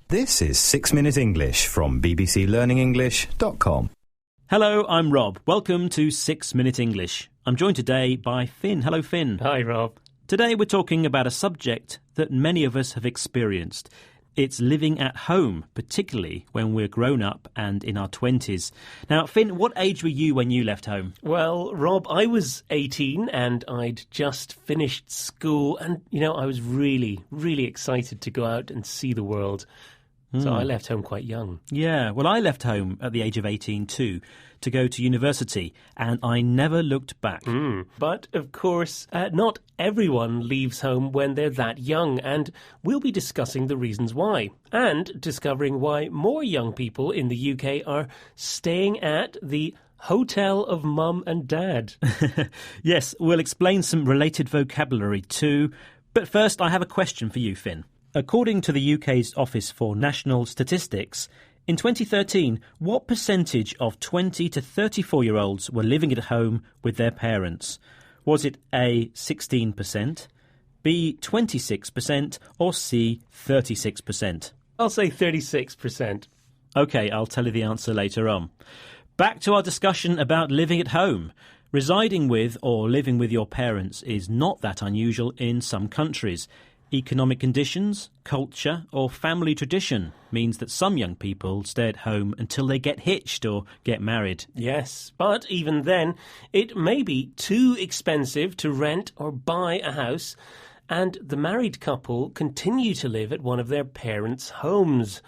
This is 6 Minute English from bbclearningenglish.com. Hello, I'm Rob. Welcome to 6 Minute English. I'm joined today by Finn. Hello, Finn. Hi, Rob. Today we're talking about a subject that many of us have experienced. It's living at home, particularly when we're grown up and in our 20s. Now, Finn, what age were you when you left home? Well, Rob, I was 18 and I'd just finished school and, I was really, really excited to go out and see the world. So I left home quite young. Yeah, well, I left home at the age of 18 too, to go to university, and I never looked back. But, of course, not everyone leaves home when they're that young, and we'll be discussing the reasons why, and discovering why more young people in the UK are staying at the Hotel of Mum and Dad. Yes, we'll explain some related vocabulary too, but first I have a question for you, Finn. According to the UK's Office for National Statistics, in 2013, what percentage of 20 to 34-year-olds were living at home with their parents? Was it A, 16%, B, 26%, or C, 36%? I'll say 36%. OK, I'll tell you the answer later on. Back to our discussion about living at home. Residing with or living with your parents is not that unusual in some countries. Economic conditions, culture or family tradition means that some young people stay at home until they get hitched or get married. Yes, but even then, it may be too expensive to rent or buy a house, and the married couple continue to live at one of their parents' homes.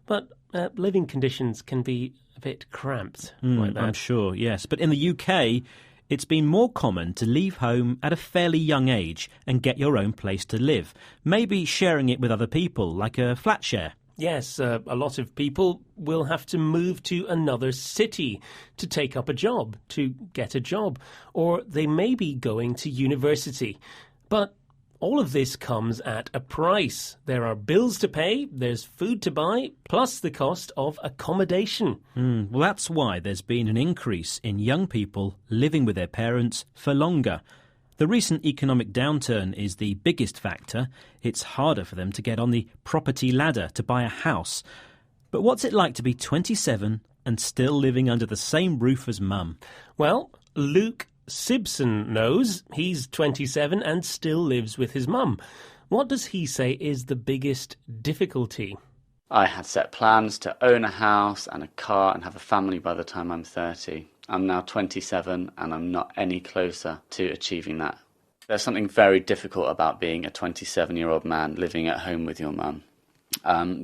But living conditions can be a bit cramped like that. I'm sure, yes. But in the UK, it's been more common to leave home at a fairly young age and get your own place to live, maybe sharing it with other people, like a flat share. Yes, a lot of people will have to move to another city to take up a job, to get a job, or they may be going to university. But all of this comes at a price. There are bills to pay, there's food to buy, plus the cost of accommodation. Well, that's why there's been an increase in young people living with their parents for longer. The recent economic downturn is the biggest factor. It's harder for them to get on the property ladder to buy a house. But what's it like to be 27 and still living under the same roof as mum? Well, Luke Sibson knows. He's 27 and still lives with his mum. What does he say is the biggest difficulty? I had set plans to own a house and a car and have a family by the time I'm 30. I'm now 27 and I'm not any closer to achieving that. There's something very difficult about being a 27-year-old man living at home with your mum.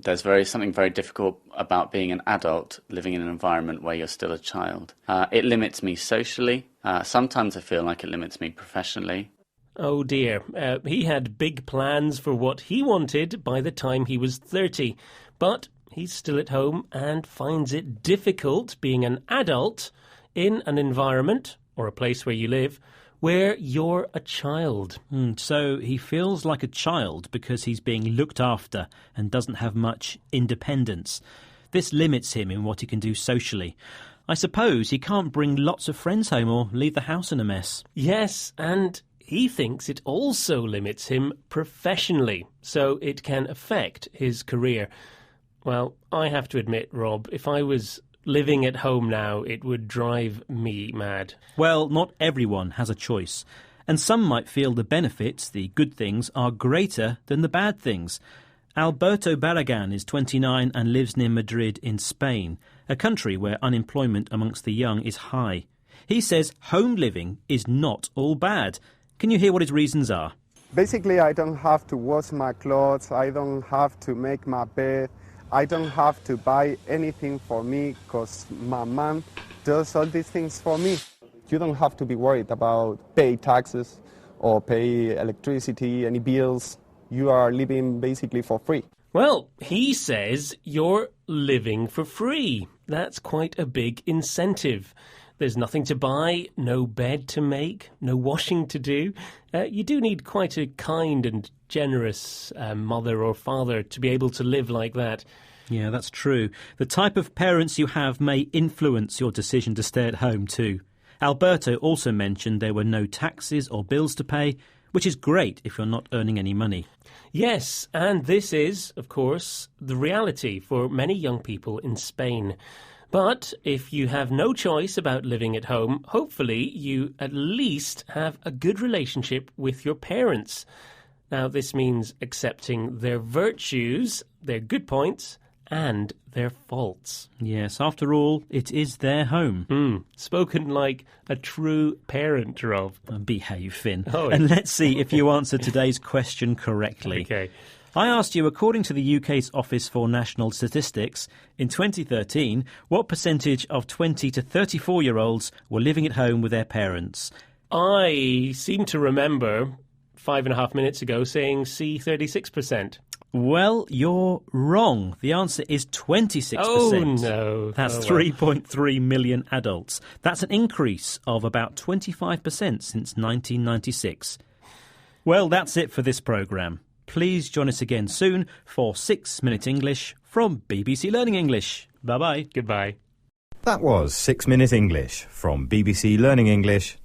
There's something very difficult about being an adult living in an environment where you're still a child. It limits me socially. Sometimes I feel like it limits me professionally. Oh dear, he had big plans for what he wanted by the time he was 30, but he's still at home and finds it difficult being an adult in an environment, or a place where you live, where you're a child. So he feels like a child because he's being looked after and doesn't have much independence. This limits him in what he can do socially. I suppose he can't bring lots of friends home or leave the house in a mess. Yes, and he thinks it also limits him professionally, so it can affect his career. Well, I have to admit, Rob, if I was living at home now, it would drive me mad. Well, not everyone has a choice, and some might feel the benefits, the good things, are greater than the bad things. Alberto Barragan is 29 and lives near Madrid in Spain, a country where unemployment amongst the young is high. He says home living is not all bad. Can you hear what his reasons are? Basically, I don't have to wash my clothes, I don't have to make my bed, I don't have to buy anything for me because my mom does all these things for me. You don't have to be worried about pay taxes or pay electricity, any bills. You are living basically for free. Well, he says you're living for free. That's quite a big incentive. There's nothing to buy, no bed to make, no washing to do. You do need quite a kind and generous mother or father to be able to live like that. Yeah, that's true. The type of parents you have may influence your decision to stay at home too. Alberto also mentioned there were no taxes or bills to pay, which is great if you're not earning any money. Yes, and this is, of course, the reality for many young people in Spain. But if you have no choice about living at home, hopefully you at least have a good relationship with your parents. Now, this means accepting their virtues, their good points, and their faults. Yes, after all, it is their home. Spoken like a true parent, Rob. Behave, Finn. Oh, and let's see if you answer today's question correctly. Okay. I asked you, according to the UK's Office for National Statistics, in 2013, what percentage of 20 to 34-year-olds were living at home with their parents? I seem to remember 5.5 minutes ago saying C, 36%. Well, you're wrong. The answer is 26%. Oh, no. That's Oh, well. 3.3 million adults. That's an increase of about 25% since 1996. Well, that's it for this programme. Please join us again soon for 6 Minute English from BBC Learning English. Bye-bye. Goodbye. That was 6 Minute English from BBC Learning English.